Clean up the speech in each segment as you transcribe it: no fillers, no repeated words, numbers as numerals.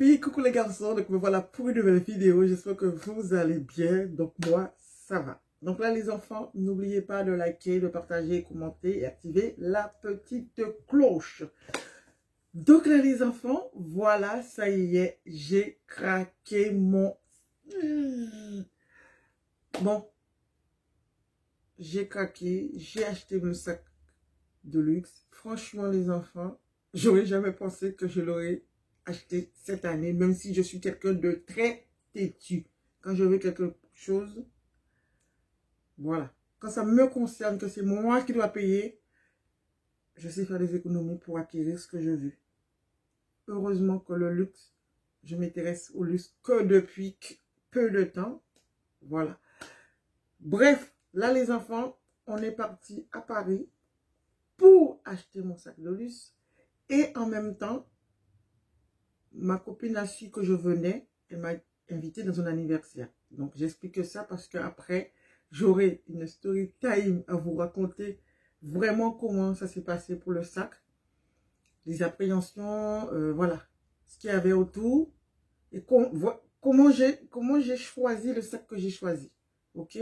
filles, coucou les garçons, donc me voilà pour une nouvelle vidéo, j'espère que vous allez bien, donc moi ça va. Donc là les enfants, n'oubliez pas de liker, de partager, commenter et activer la petite cloche. Donc là les enfants, voilà, ça y est, j'ai craqué mon... Bon, j'ai craqué, j'ai acheté mon sac de luxe. Franchement les enfants, j'aurais jamais pensé que je l'aurais acheté cette année, même si je suis quelqu'un de très têtu. Quand je veux quelque chose, voilà. Quand ça me concerne, que c'est moi qui dois payer, je sais faire des économies pour acquérir ce que je veux. Heureusement que le luxe, je m'intéresse au luxe que depuis peu de temps. Voilà. Bref, là les enfants, on est parti à Paris pour acheter mon sac de luxe. Et en même temps, ma copine a su que je venais, elle m'a invité dans un anniversaire. Donc j'explique ça parce qu'après, j'aurai une story time à vous raconter vraiment comment ça s'est passé pour le sac. Les appréhensions, voilà, ce qu'il y avait autour. Et comment j'ai choisi le sac que j'ai choisi. Ok?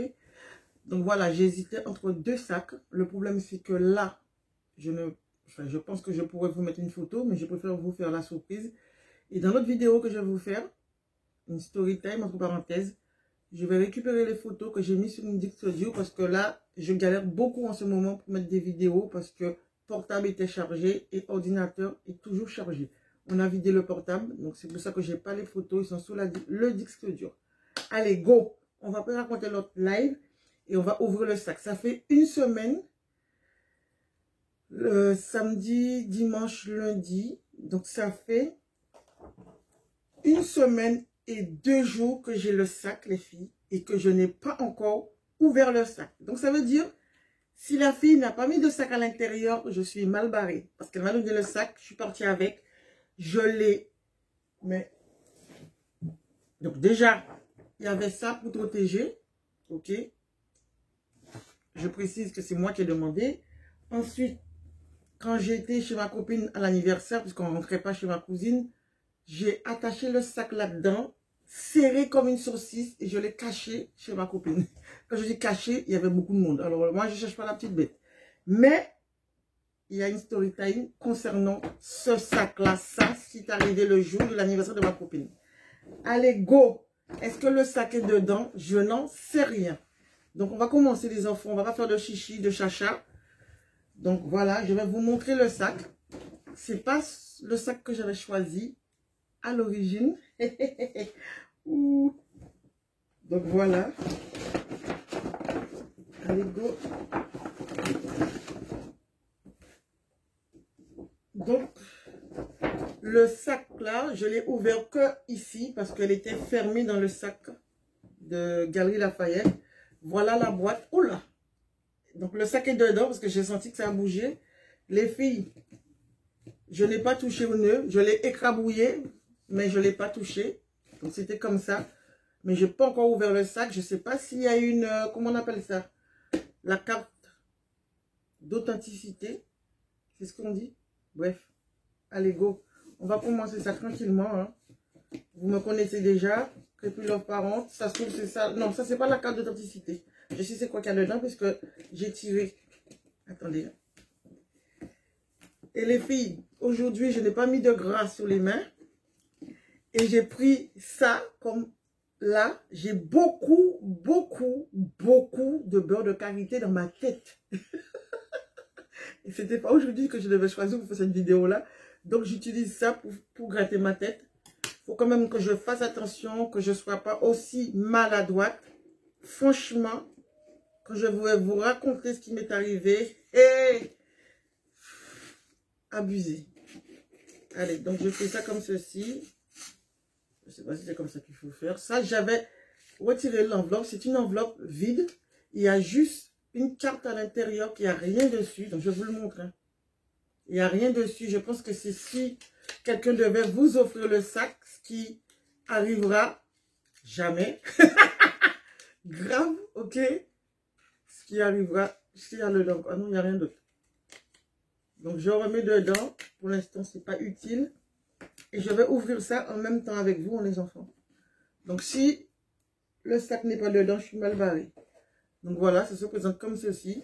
Donc voilà, j'hésitais entre deux sacs. Le problème c'est que là, je pense que je pourrais vous mettre une photo, mais je préfère vous faire la surprise. Et dans l'autre vidéo que je vais vous faire, une story time entre parenthèses, je vais récupérer les photos que j'ai mis sur une Dick Studio parce que là, je galère beaucoup en ce moment pour mettre des vidéos parce que portable était chargé et ordinateur est toujours chargé. On a vidé le portable, donc c'est pour ça que j'ai pas les photos, ils sont sous le Dick Studio. Allez, go! On va pas raconter l'autre live et on va ouvrir le sac. Ça fait une semaine, le samedi, dimanche, lundi, donc ça fait une semaine et 2 jours que j'ai le sac, les filles, et que je n'ai pas encore ouvert le sac. Donc, ça veut dire, si la fille n'a pas mis de sac à l'intérieur, je suis mal barrée. Parce qu'elle m'a donné le sac, je suis partie avec, je l'ai. Mais, donc déjà, il y avait ça pour protéger, ok? Je précise que c'est moi qui ai demandé. Ensuite, quand j'étais chez ma copine à l'anniversaire, puisqu'on ne rentrait pas chez ma cousine, j'ai attaché le sac là-dedans, serré comme une saucisse, et je l'ai caché chez ma copine. Quand je dis caché, il y avait beaucoup de monde. Alors moi, je ne cherche pas la petite bête. Mais, il y a une story time concernant ce sac-là. Ça, c'est arrivé le jour de l'anniversaire de ma copine. Allez, go! Est-ce que le sac est dedans? Je n'en sais rien. Donc, on va commencer les enfants. On va pas faire de chichi, de chacha. Donc, voilà, je vais vous montrer le sac. C'est pas le sac que j'avais choisi à l'origine. Donc voilà. Allez, go. Donc, le sac là, je l'ai ouvert que ici parce qu'elle était fermée dans le sac de Galeries Lafayette. Voilà la boîte. Oh là! Donc le sac est dedans parce que j'ai senti que ça a bougé. Les filles, je n'ai pas touché au nœud. Je l'ai écrabouillé, mais je ne l'ai pas touché. Donc c'était comme ça. Mais je n'ai pas encore ouvert le sac. Je ne sais pas s'il y a une... comment on appelle ça? La carte d'authenticité. C'est ce qu'on dit. Bref. Allez, go. On va commencer ça tranquillement. Hein. Vous me connaissez déjà. Crépus Love Parents. Ça se trouve, c'est ça. Non, ça, c'est pas la carte d'authenticité. Je sais c'est quoi qu'il y a dedans parce que j'ai tiré. Attendez. Et les filles, aujourd'hui, je n'ai pas mis de gras sur les mains. Et j'ai pris ça comme... Là, j'ai beaucoup de beurre de karité dans ma tête. Et c'était pas aujourd'hui que je devais choisir pour faire cette vidéo-là. Donc, j'utilise ça pour gratter ma tête. Il faut quand même que je fasse attention, que je ne sois pas aussi maladroite. Franchement, quand je vais vous raconter ce qui m'est arrivé, et abusé. Allez, donc je fais ça comme ceci. Je ne sais pas si c'est comme ça qu'il faut faire. Ça, j'avais retiré l'enveloppe. C'est une enveloppe vide. Il y a juste une carte à l'intérieur qui n'a rien dessus. Donc, je vous le montre. Hein. Il n'y a rien dessus. Je pense que c'est si quelqu'un devait vous offrir le sac, ce qui arrivera jamais. Grave, ok? Ce qui arrivera, s'il y a dedans. Ah non, il n'y a rien d'autre. Donc, je remets dedans. Pour l'instant, ce n'est pas utile. Et je vais ouvrir ça en même temps avec vous, les enfants. Donc, si le sac n'est pas dedans, je suis mal barré. Donc, voilà, ça se présente comme ceci.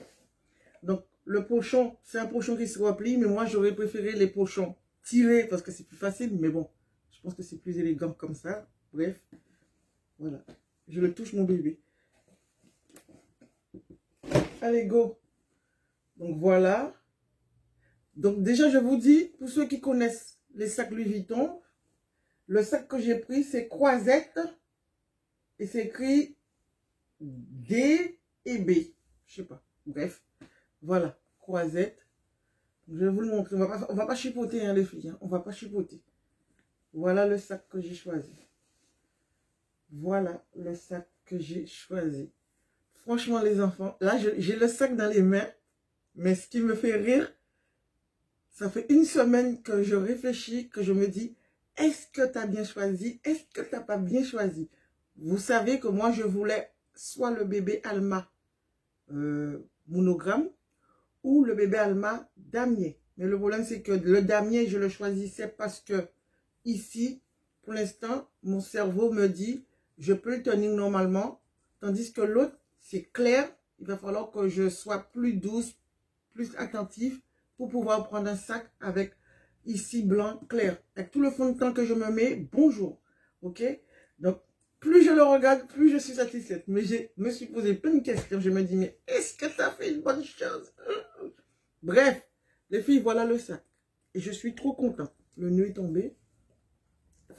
Donc, le pochon, c'est un pochon qui se replie, mais moi, j'aurais préféré les pochons tirés parce que c'est plus facile. Mais bon, je pense que c'est plus élégant comme ça. Bref, voilà. Je le touche, mon bébé. Allez, go. Donc, voilà. Donc, déjà, je vous dis, pour ceux qui connaissent les sacs Louis Vuitton, le sac que j'ai pris, c'est Croisette. Et c'est écrit D et B. Je sais pas. Bref. Voilà. Croisette. Je vais vous le montrer. On va pas chipoter, hein, les filles. Hein. On va pas chipoter. Voilà le sac que j'ai choisi. Voilà le sac que j'ai choisi. Franchement, les enfants, là, j'ai le sac dans les mains. Mais ce qui me fait rire, ça fait une semaine que je réfléchis, que je me dis, est-ce que tu as bien choisi? Est-ce que tu n'as pas bien choisi? Vous savez que moi, je voulais soit le bébé Alma monogramme ou le bébé Alma damier. Mais le problème, c'est que le damier, je le choisissais parce que ici, pour l'instant, mon cerveau me dit, je peux le tenir normalement, tandis que l'autre, c'est clair. Il va falloir que je sois plus douce, plus attentive pour pouvoir prendre un sac avec ici blanc clair. Avec tout le fond de teint que je me mets, bonjour. Ok? Donc, plus je le regarde, plus je suis satisfaite. Mais je me suis posé plein de questions. Je me dis, mais est-ce que tu as fait une bonne chose? Bref, les filles, voilà le sac. Et je suis trop contente. Le nœud est tombé.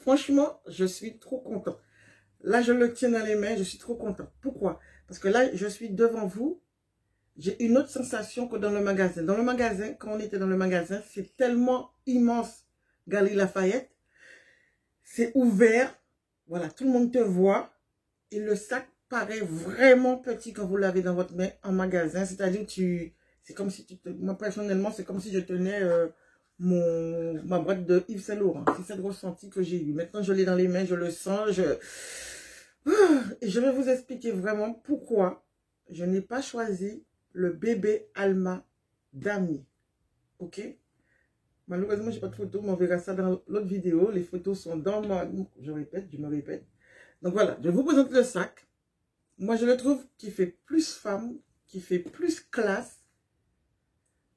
Franchement, je suis trop contente. Là, je le tiens dans les mains, je suis trop contente. Pourquoi? Parce que là, je suis devant vous. J'ai une autre sensation que dans le magasin. Dans le magasin, quand on était dans le magasin, c'est tellement immense, Galerie Lafayette. C'est ouvert. Voilà, tout le monde te voit. Et le sac paraît vraiment petit quand vous l'avez dans votre main en magasin. C'est-à-dire, c'est comme si moi, personnellement, c'est comme si je tenais ma boîte de Yves Saint Laurent. C'est ça le ressenti que j'ai eu. Maintenant, je l'ai dans les mains, je le sens. Et je vais vous expliquer vraiment pourquoi je n'ai pas choisi le bébé Alma damier. Ok? Malheureusement, je n'ai pas de photo, mais on verra ça dans l'autre vidéo. Les photos sont dans ma... Je me répète. Donc voilà, je vous présente le sac. Moi, je le trouve qui fait plus femme, qui fait plus classe.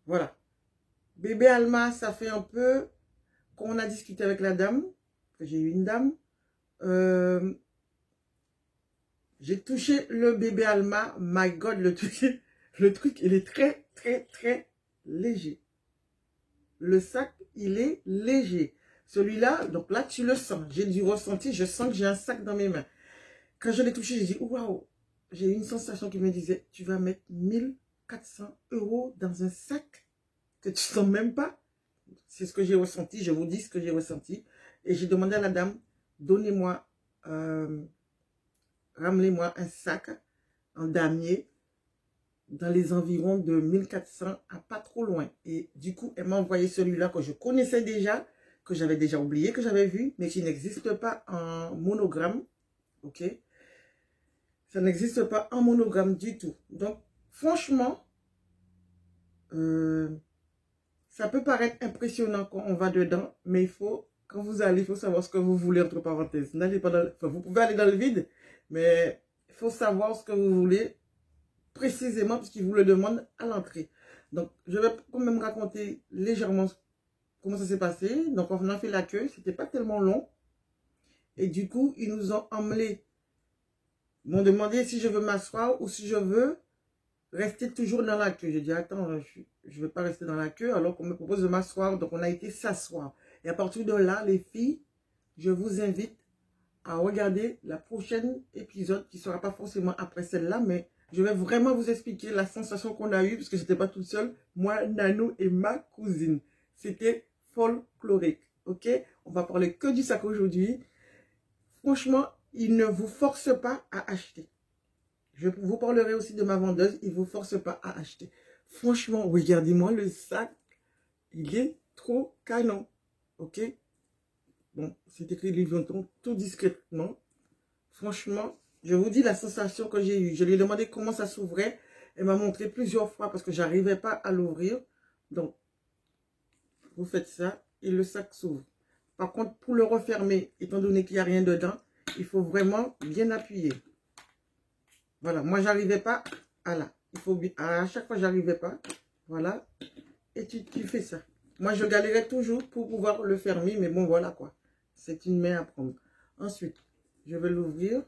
Voilà. Bébé Alma, ça fait un peu... Quand on a discuté avec la dame, j'ai eu une dame, j'ai touché le bébé Alma. My God, le truc, il est très, très, très léger. Le sac, il est léger. Celui-là, donc là, tu le sens. J'ai du ressenti, je sens que j'ai un sac dans mes mains. Quand je l'ai touché, j'ai dit, waouh, j'ai eu une sensation qui me disait, tu vas mettre 1400 € dans un sac que tu ne sens même pas. C'est ce que j'ai ressenti, je vous dis ce que j'ai ressenti. Et j'ai demandé à la dame, donnez-moi, ramenez-moi un sac en damier dans les environs de 1400 à pas trop loin. Et du coup, elle m'a envoyé celui-là que je connaissais déjà, que j'avais déjà oublié, que j'avais vu, mais qui n'existe pas en monogramme. Ok? Ça n'existe pas en monogramme du tout. Donc, franchement, ça peut paraître impressionnant quand on va dedans, mais il faut, quand vous allez, il faut savoir ce que vous voulez, entre parenthèses. N'allez pas dans, enfin, vous pouvez aller dans le vide, mais il faut savoir ce que vous voulez précisément, parce qu'il vous le demande à l'entrée. Donc, je vais quand même raconter légèrement comment ça s'est passé. Donc, on a fait l'accueil, c'était pas tellement long. Et du coup, ils nous ont emmenés, m'ont demandé si je veux m'asseoir ou si je veux rester toujours dans la queue. J'ai dit, attends, je ne veux pas rester dans la queue alors qu'on me propose de m'asseoir. Donc, on a été s'asseoir. Et à partir de là, les filles, je vous invite à regarder la prochaine épisode qui ne sera pas forcément après celle-là, mais je vais vraiment vous expliquer la sensation qu'on a eue parce que je n'étais pas toute seule. Moi, Nanou et ma cousine. C'était folklorique. Ok? On va parler que du sac aujourd'hui. Franchement, il ne vous force pas à acheter. Je vous parlerai aussi de ma vendeuse. Il ne vous force pas à acheter. Franchement, regardez-moi le sac. Il est trop canon. Ok? Bon, c'est écrit Louis Vuitton tout discrètement. Franchement, je vous dis la sensation que j'ai eue. Je lui ai demandé comment ça s'ouvrait. Elle m'a montré plusieurs fois parce que je n'arrivais pas à l'ouvrir. Donc, vous faites ça et le sac s'ouvre. Par contre, pour le refermer, étant donné qu'il n'y a rien dedans, il faut vraiment bien appuyer. Voilà, moi, j'arrivais pas à là. Il faut à chaque fois, j'arrivais pas. Voilà. Et tu fais ça. Moi, je galérais toujours pour pouvoir le fermer, mais bon, voilà quoi. C'est une main à prendre. Ensuite, je vais l'ouvrir.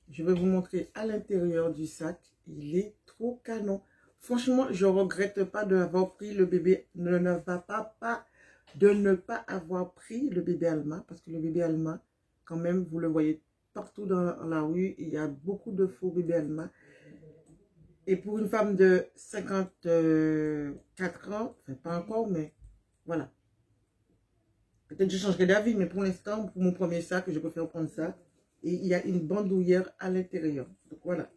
Je vais vous montrer à l'intérieur du sac. Il est trop canon. Franchement, je ne regrette pas d'avoir pris le bébé. De ne pas avoir pris le bébé Alma. Parce que le bébé Alma, quand même, vous le voyez partout dans la rue. Il y a beaucoup de faux bébés Alma. Et pour une femme de 54 ans, enfin pas encore, mais voilà. Peut-être que je changerai d'avis, mais pour l'instant, pour mon premier sac, je préfère prendre ça. Et il y a une bandoulière à l'intérieur. Donc voilà.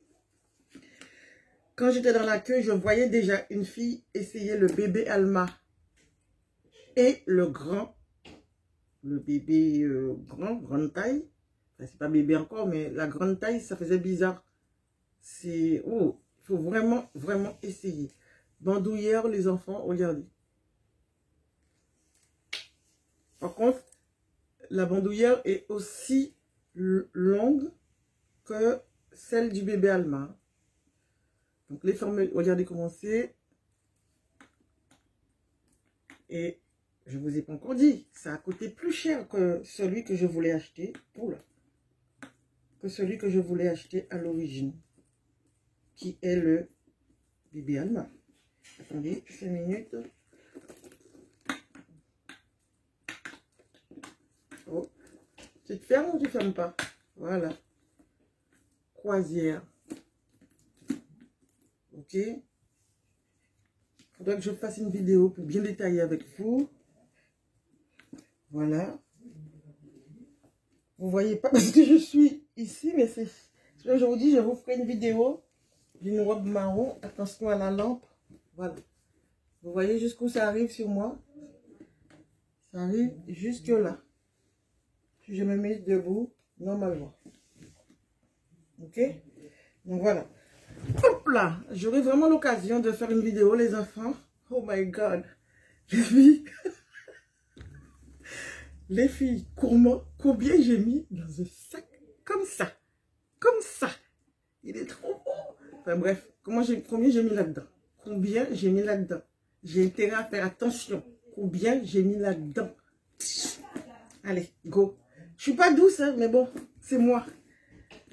Quand j'étais dans la queue, je voyais déjà une fille essayer le bébé Alma. Et le bébé grande taille. Enfin, c'est pas bébé encore, mais la grande taille, ça faisait bizarre. C'est... Oh, il faut vraiment, vraiment essayer. Bandoulière, les enfants, regardez. Par contre, la bandoulière est aussi longue que celle du bébé Alma. Donc, les formes, regardez comment c'est. Et je ne vous ai pas encore dit, ça a coûté plus cher que celui que je voulais acheter. Oula. Que celui que je voulais acheter à l'origine. Qui est le bébé Alma. Attendez, 5 minutes. Oh. Tu te fermes ou tu ne fermes pas? Voilà. Croisière. Ok. Il faudrait que je fasse une vidéo pour bien détailler avec vous. Voilà. Vous voyez pas parce que je suis ici, mais c'est... Aujourd'hui, je vous ferai une vidéo d'une robe marron. Attention à la lampe. Voilà. Vous voyez jusqu'où ça arrive sur moi? Ça arrive jusque là. Si je me mets debout, normalement. Ok? Donc voilà. Hop là! J'aurai vraiment l'occasion de faire une vidéo, les enfants. Oh my God! Les filles, combien j'ai mis dans un sac comme ça? Comme ça! Il est trop beau! Enfin bref, combien j'ai mis là-dedans? Combien j'ai mis là-dedans? J'ai intérêt à faire attention. Combien j'ai mis là-dedans? Allez, go! Je suis pas douce, hein, mais bon, c'est moi.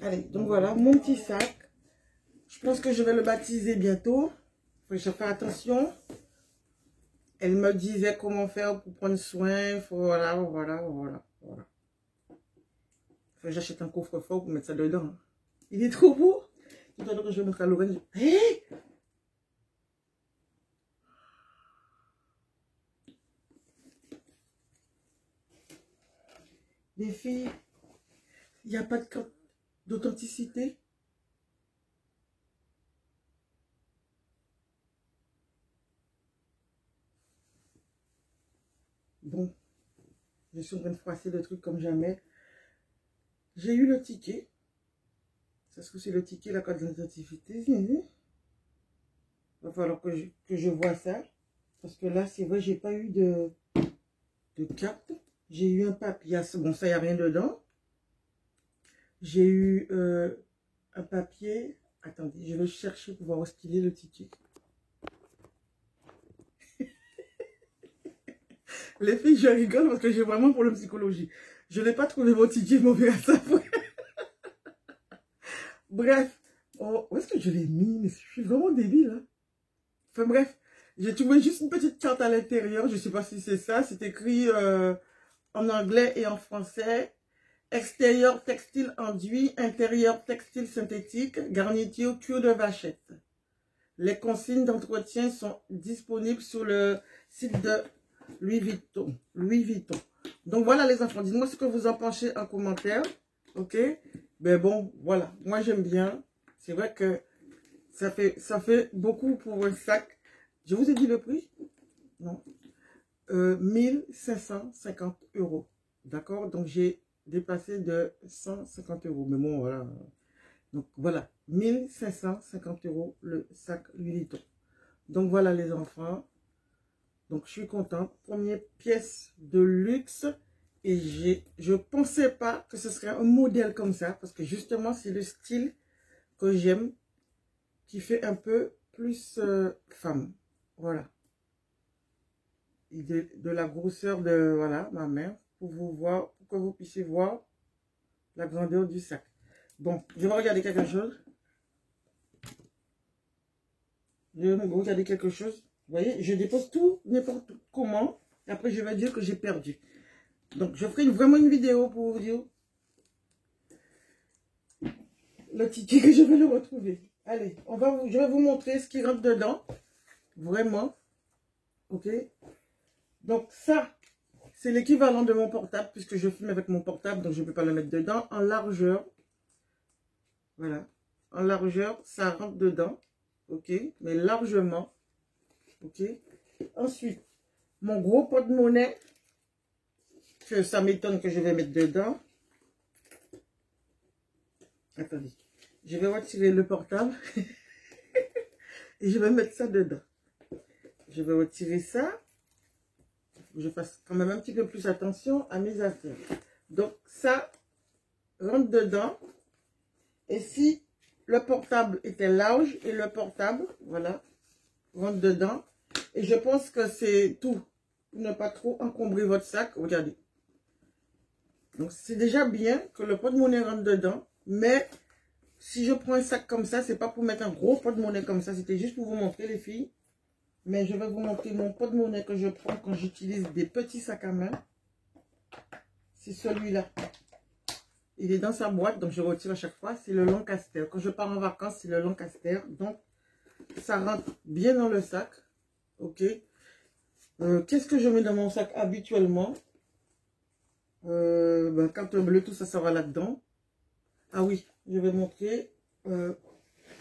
Allez, donc voilà, mon petit sac. Je pense que je vais le baptiser bientôt. Faut que je fasse attention. Elle me disait comment faire pour prendre soin. Voilà. Faut que j'achète un coffre-fort pour mettre ça dedans. Hein. Il est trop beau. Tout à l'heure que je vais mettre à l'oreille. Hey! Les filles, il n'y a pas d'authenticité. Bon, je suis en train de froisser le truc comme jamais. J'ai eu le ticket. C'est ce que c'est le ticket, la carte d'identité. Il va falloir que je vois ça. Parce que là, c'est vrai, j'ai pas eu de carte. J'ai eu un papier. Bon, ça, il n'y a rien dedans. J'ai eu un papier. Attendez, je vais chercher pour voir où est-ce qu'il est le ticket. Les filles, je rigole parce que j'ai vraiment un problème de psychologie. Je n'ai pas trouvé mon ticket, mais on verra ça après. Bref, oh, où est-ce que je l'ai mis? Mais je suis vraiment débile. Hein? Enfin bref, j'ai trouvé juste une petite carte à l'intérieur. Je ne sais pas si c'est ça. C'est écrit en anglais et en français. Extérieur textile enduit, intérieur textile synthétique, garniture cuir de vachette. Les consignes d'entretien sont disponibles sur le site de Louis Vuitton. Donc voilà les enfants, dites-moi ce que vous en pensez en commentaire. Ok? Ben bon, voilà. Moi j'aime bien. C'est vrai que ça fait beaucoup pour un sac. Je vous ai dit le prix? Non. 1550 €. D'accord? Donc j'ai dépassé de 150 €. Mais bon, voilà. Donc voilà, 1550 € le sac Louis Vuitton. Donc voilà les enfants. Donc, je suis contente. Première pièce de luxe. Et je pensais pas que ce serait un modèle comme ça. Parce que justement, c'est le style que j'aime. Qui fait un peu plus femme. Voilà. Et de la grosseur de voilà, ma main. Pour vous voir, pour que vous puissiez voir la grandeur du sac. Bon, je vais regarder quelque chose. Je vais regarder quelque chose. Vous voyez, je dépose tout, n'importe comment. Et après, je vais dire que j'ai perdu. Donc, je ferai vraiment une vidéo pour vous dire le ticket que je vais le retrouver. Allez, je vais vous montrer ce qui rentre dedans. Vraiment. Ok. Donc, ça, c'est l'équivalent de mon portable, puisque je filme avec mon portable, donc je ne peux pas le mettre dedans. En largeur. Voilà. En largeur, ça rentre dedans. Ok. Mais largement. Ok. Ensuite, mon gros porte-monnaie. Que ça m'étonne que je vais mettre dedans. Attendez. Je vais retirer le portable. Et je vais mettre ça dedans. Je vais retirer ça. Je fasse quand même un petit peu plus attention à mes affaires. Donc, ça rentre dedans. Et si le portable était large, et le portable, voilà, rentre dedans. Et je pense que c'est tout. Pour ne pas trop encombrer votre sac. Regardez. Donc, c'est déjà bien que le porte-monnaie rentre dedans. Mais, si je prends un sac comme ça, c'est pas pour mettre un gros porte-monnaie comme ça. C'était juste pour vous montrer, les filles. Mais je vais vous montrer mon porte-monnaie que je prends quand j'utilise des petits sacs à main. C'est celui-là. Il est dans sa boîte, donc je retire à chaque fois. C'est le Lancaster. Quand je pars en vacances, c'est le Lancaster. Donc, ça rentre bien dans le sac. Ok. Qu'est-ce que je mets dans mon sac habituellement? Carte bleue, tout ça sera là-dedans. Ah oui, je vais montrer.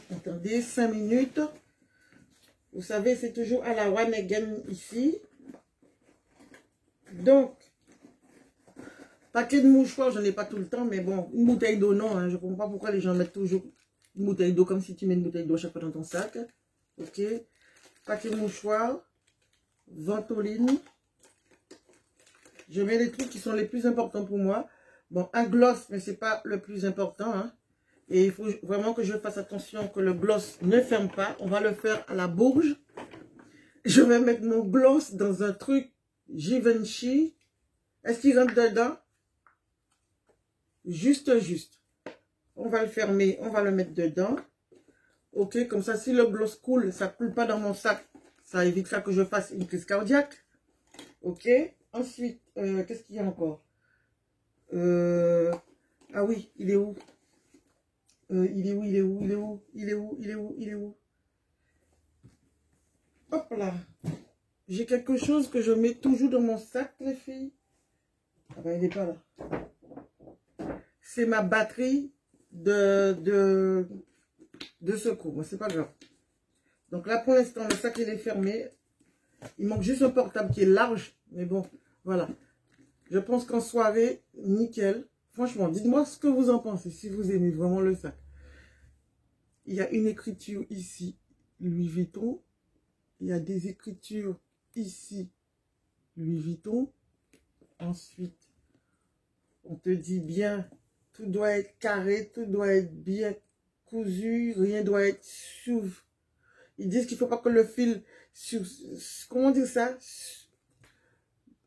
Attendez, 5 minutes. Vous savez, c'est toujours à la one again ici. Donc, paquet de mouchoirs, je n'en ai pas tout le temps, mais bon, une bouteille d'eau, non. Hein, je ne comprends pas pourquoi les gens mettent toujours une bouteille d'eau, comme si tu mets une bouteille d'eau chaque fois dans ton sac. Ok. Paquet de mouchoirs. Ventoline. Je mets les trucs qui sont les plus importants pour moi. Bon, un gloss, mais c'est pas le plus important. Hein. Et il faut vraiment que je fasse attention que le gloss ne ferme pas. On va le faire à la bourge. Je vais mettre mon gloss dans un truc Givenchy. Est-ce qu'il rentre dedans? Juste. On va le fermer, on va le mettre dedans. Ok, comme ça, si le gloss coule, ça ne coule pas dans mon sac. Ça évitera que je fasse une crise cardiaque. Ok. Ensuite, qu'est-ce qu'il y a encore? Ah oui, il est où? Il est où? Hop là. J'ai quelque chose que je mets toujours dans mon sac, les filles. Ah ben, il n'est pas là. C'est ma batterie de secours. C'est pas grave. Donc là, pour l'instant, le sac, il est fermé. Il manque juste un portable qui est large. Mais bon, voilà. Je pense qu'en soirée, nickel. Franchement, dites-moi ce que vous en pensez, si vous aimez vraiment le sac. Il y a une écriture ici, Louis Vuitton. Il y a des écritures ici, Louis Vuitton. Ensuite, on te dit bien, tout doit être carré, tout doit être bien cousu, rien doit être sous. Ils disent qu'il ne faut pas que le fil, comment dire ça?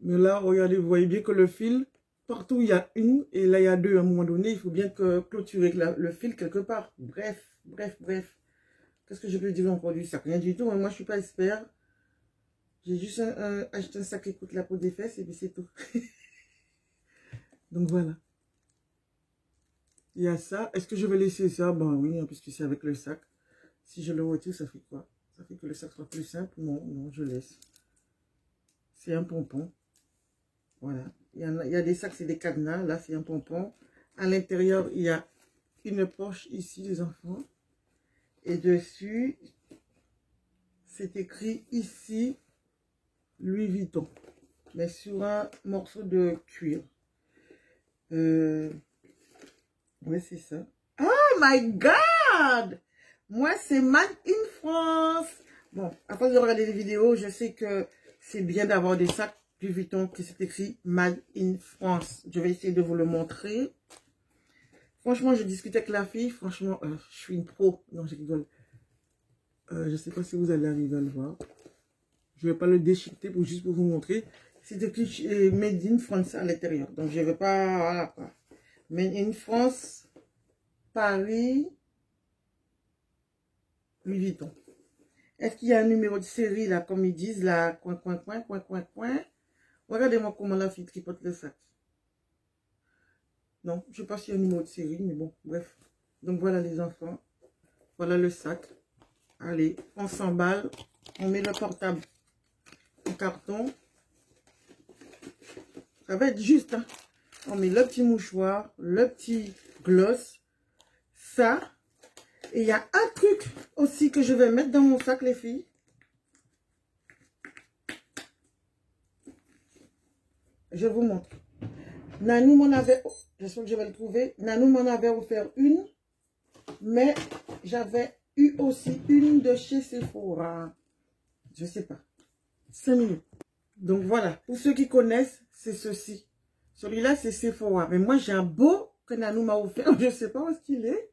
Mais là, regardez, vous voyez bien que le fil, partout il y a une, et là il y a deux à un moment donné, il faut bien clôturer le fil quelque part. Bref. Qu'est-ce que je peux dire encore du sac? Rien du tout, moi je ne suis pas expert. J'ai juste acheté un sac qui coûte la peau des fesses, et puis c'est tout. Donc voilà. Il y a ça. Est-ce que je vais laisser ça? Ben oui, hein, puisque c'est avec le sac. Si je le retire, ça fait quoi? Ça fait que le sac soit plus simple? Non, je laisse. C'est un pompon. Voilà. Il y a des sacs, c'est des cadenas. Là, c'est un pompon. À l'intérieur, il y a une poche ici, les enfants. Et dessus, c'est écrit ici, Louis Vuitton. Mais sur un morceau de cuir. Ouais, c'est ça. Oh my God! Moi, c'est Made in France. Bon, après de regarder les vidéos, je sais que c'est bien d'avoir des sacs Louis Vuitton qui s'est écrit Made in France. Je vais essayer de vous le montrer. Franchement, je discutais avec la fille. Franchement, je suis une pro. Non, je rigole. Je ne sais pas si vous allez arriver à le voir. Je ne vais pas le déchiqueter juste pour vous montrer. C'est écrit Made in France à l'intérieur. Donc, je ne vais pas... Voilà, quoi. Made in France, Paris, Louis Vuitton. Est-ce qu'il y a un numéro de série, là, comme ils disent, là, coin. Regardez-moi comment la fille tripote le sac. Non, je ne sais pas s'il y a un numéro de série, mais bon, bref. Donc, voilà les enfants. Voilà le sac. Allez, on s'emballe. On met le portable en carton. Ça va être juste, hein. On met le petit mouchoir, le petit gloss. Ça. Et il y a un truc aussi que je vais mettre dans mon sac, les filles. Je vous montre. Nanou m'en avait... J'espère que je vais le trouver. Nanou m'en avait offert une. Mais j'avais eu aussi une de chez Sephora. Je sais pas. 5 minutes. Donc voilà. Pour ceux qui connaissent, c'est ceci. Celui-là, c'est Sephora. Mais moi, j'ai un beau que Nanou m'a offert. Je sais pas où est-ce qu'il est.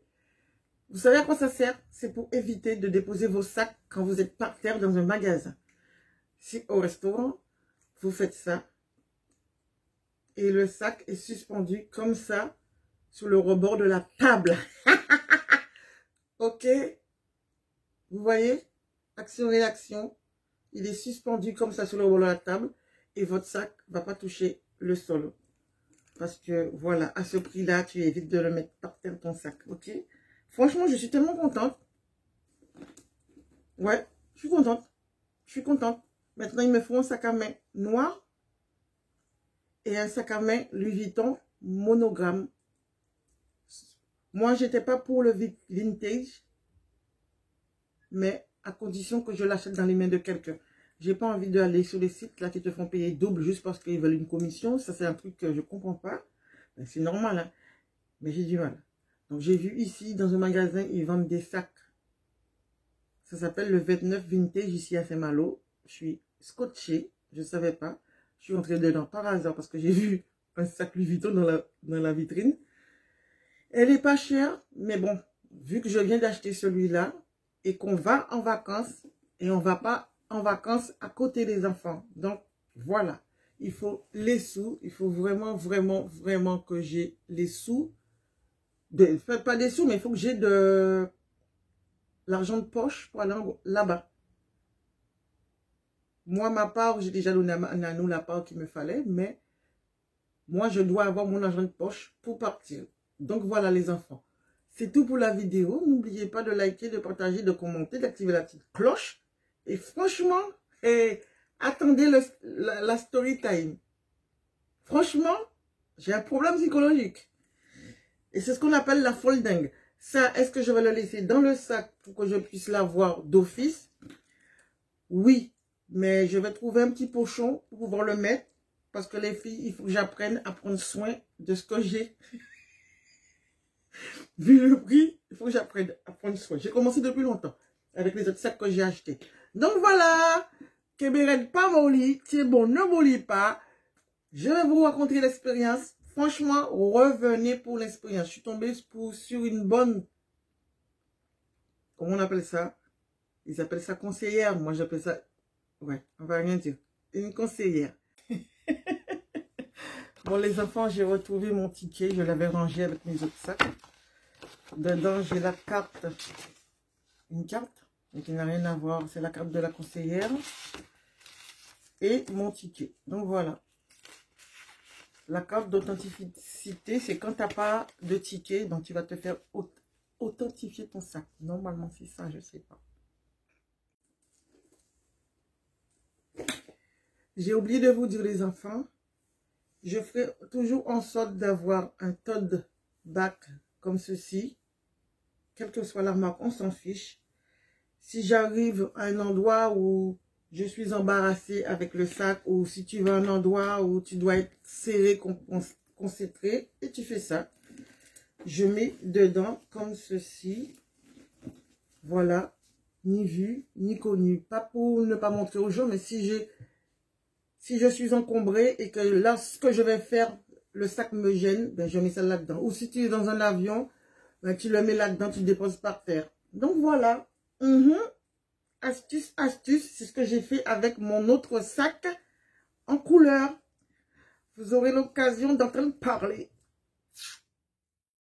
Vous savez à quoi ça sert? C'est pour éviter de déposer vos sacs quand vous êtes par terre dans un magasin. Si au restaurant, vous faites ça. Et le sac est suspendu comme ça sur le rebord de la table. Ok? Vous voyez? Action-réaction. Il est suspendu comme ça sur le rebord de la table. Et votre sac ne va pas toucher le sol. Parce que voilà, à ce prix-là, tu évites de le mettre par terre ton sac. Ok? Franchement, je suis tellement contente. Ouais, je suis contente. Je suis contente. Maintenant, ils me font un sac à main noir. Et un sac à main Louis Vuitton monogramme. Moi, j'étais pas pour le vintage. Mais à condition que je l'achète dans les mains de quelqu'un. J'ai pas envie d'aller sur les sites là qui te font payer double juste parce qu'ils veulent une commission. Ça, c'est un truc que je comprends pas. C'est normal, hein. Mais j'ai du mal. Donc, j'ai vu ici, dans un magasin, ils vendent des sacs. Ça s'appelle le 29 Vintage, ici à Saint-Malo. Je suis scotchée. Je ne savais pas. Je suis entrée dedans par hasard parce que j'ai vu un sac Louis Vuitton dans la vitrine. Elle n'est pas chère, mais bon, vu que je viens d'acheter celui-là et qu'on va en vacances, et on ne va pas en vacances à côté des enfants. Donc, voilà. Il faut les sous. Il faut vraiment, vraiment, vraiment que j'ai les sous. Pas des sous, mais il faut que j'ai de l'argent de poche pour aller là-bas. Moi, ma part, j'ai déjà donné à Nanou la part qu'il me fallait, mais moi, je dois avoir mon argent de poche pour partir. Donc, voilà les enfants. C'est tout pour la vidéo. N'oubliez pas de liker, de partager, de commenter, d'activer la petite cloche. Et franchement, attendez la story time. Franchement, j'ai un problème psychologique. Et c'est ce qu'on appelle la folding. Ça, est-ce que je vais le laisser dans le sac pour que je puisse l'avoir d'office? Oui, mais je vais trouver un petit pochon pour pouvoir le mettre. Parce que les filles, il faut que j'apprenne à prendre soin de ce que j'ai. Vu le prix, il faut que j'apprenne à prendre soin. J'ai commencé depuis longtemps avec les autres sacs que j'ai achetés. Donc voilà, Kébéred pas molli, c'est bon, ne molli pas. Je vais vous raconter l'expérience. Franchement, revenez pour l'expérience. Je suis tombée sur une bonne... Comment on appelle ça? Ils appellent ça conseillère. Moi, j'appelle ça... Ouais, on va rien dire. Une conseillère. Bon, les enfants, j'ai retrouvé mon ticket. Je l'avais rangé avec mes autres sacs. Dedans, j'ai la carte. Une carte, mais qui n'a rien à voir. C'est la carte de la conseillère. Et mon ticket. Donc, voilà. La carte d'authenticité, c'est quand tu n'as pas de ticket, donc tu vas te faire authentifier ton sac. Normalement, c'est ça, je ne sais pas. J'ai oublié de vous dire, les enfants, je ferai toujours en sorte d'avoir un tote bag comme ceci. Quelle que soit la marque, on s'en fiche. Si j'arrive à un endroit où je suis embarrassée avec le sac, ou si tu vas à un endroit où tu dois être serré, concentré, et tu fais ça. Je mets dedans comme ceci. Voilà. Ni vu, ni connu. Pas pour ne pas montrer aux gens, mais si j'ai Si je suis encombrée et que lorsque je vais faire, le sac me gêne, ben je mets ça là-dedans. Ou si tu es dans un avion, ben tu le mets là-dedans, tu le déposes par terre. Donc voilà. Astuce, astuce, c'est ce que j'ai fait avec mon autre sac en couleur. Vous aurez l'occasion d'entendre parler.